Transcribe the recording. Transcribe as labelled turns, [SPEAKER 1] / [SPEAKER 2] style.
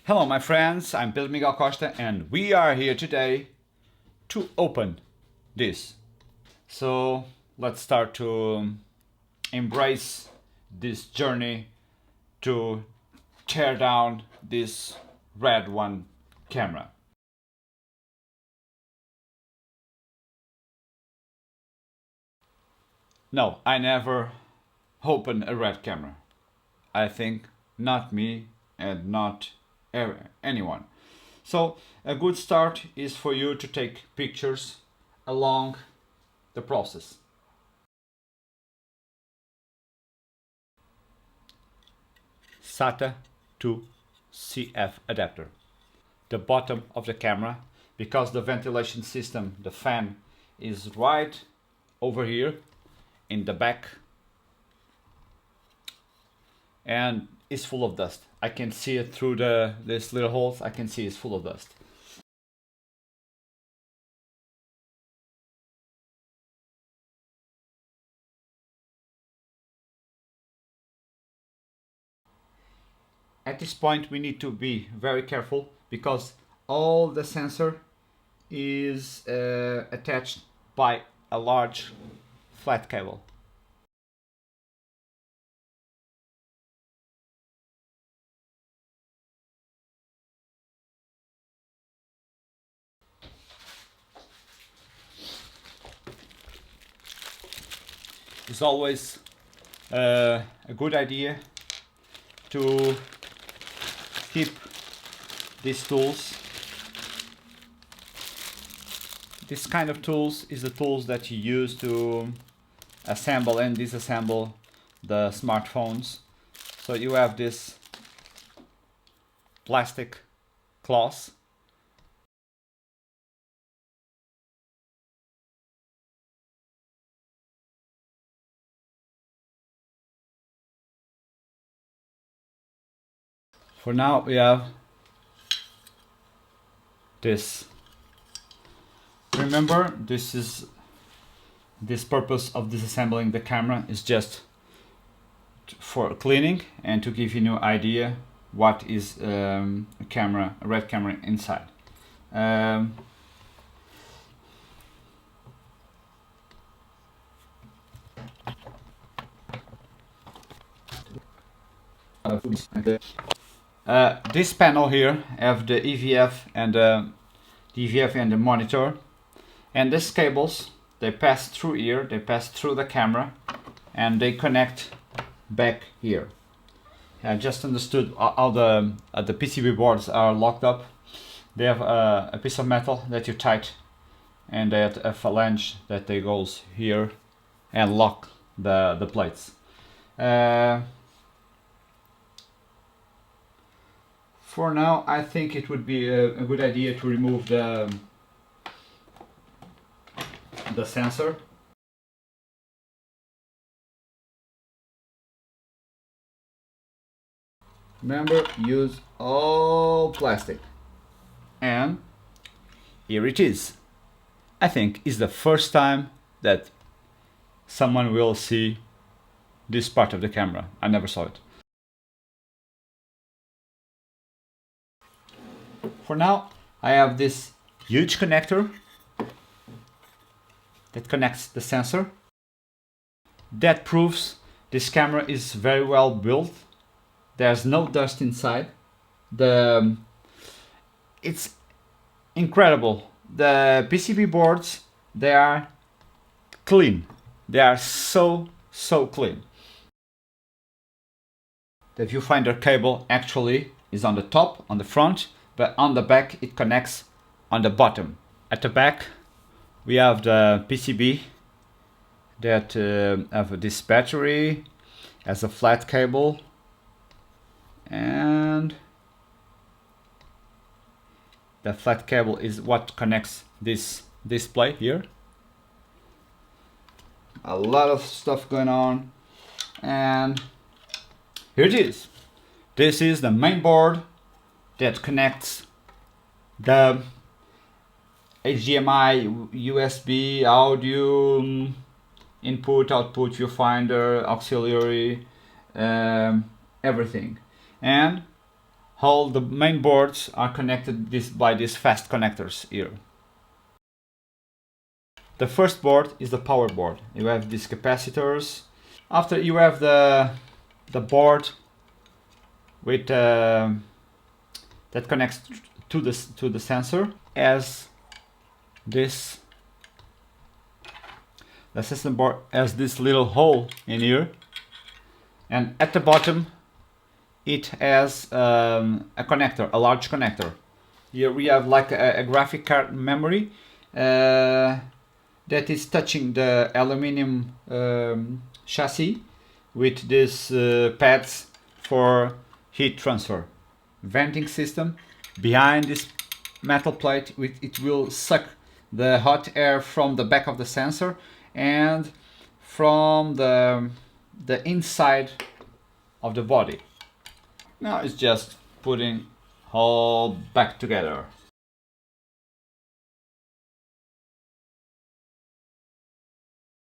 [SPEAKER 1] Hello my friends, I'm Pedro Miguel Costa and we are here today to open this. So let's start to embrace this journey to tear down this Red One camera. No, I never open a Red camera. I think not me and not anyone. So a good start is for you to take pictures along the process. SATA to CF adapter. The bottom of the camera, because the ventilation system, the fan, is right over here in the back and it's full of dust. I can see it through these little holes. I can see it's full of dust. At this point we need to be very careful because all the sensor is attached by a large flat cable. It's always a good idea to keep these tools. This kind of tools is the tools that you use to assemble and disassemble the smartphones. So you have this plastic cloth. For now we have this. Remember, this purpose of disassembling the camera is just for cleaning and to give you an idea what is a red camera inside. This panel here have the EVF and the monitor, and these cables, they pass through here, they pass through the camera and they connect back here. I just understood how the PCB boards are locked up. They have a piece of metal that you tight and they have a phalange that they goes here and lock the plates. For now, I think it would be a good idea to remove the sensor. Remember, use all plastic. And here it is. I think it's the first time that someone will see this part of the camera. I never saw it. For now, I have this huge connector that connects the sensor. That proves this camera is very well built. There's no dust inside. It's incredible. The PCB boards, they are clean. They are so clean. The viewfinder cable actually is on the top, on the front, but on the back it connects on the bottom. At the back we have the PCB that have this battery as a flat cable, and the flat cable is what connects this display here. A lot of stuff going on, and here it is. This is the main board that connects the HDMI, USB, audio, input, output, viewfinder, auxiliary, everything. And All the main boards are connected by these fast connectors here. The first board is the power board. You have these capacitors. After you have the board with that connects to the sensor, as this. The system board has this little hole in here, and at the bottom it has a connector, a large connector. Here we have like a graphic card memory that is touching the aluminum chassis with these pads for heat transfer. Venting system behind this metal plate, it will suck the hot air from the back of the sensor and from the inside of the body. Now it's just putting all back together.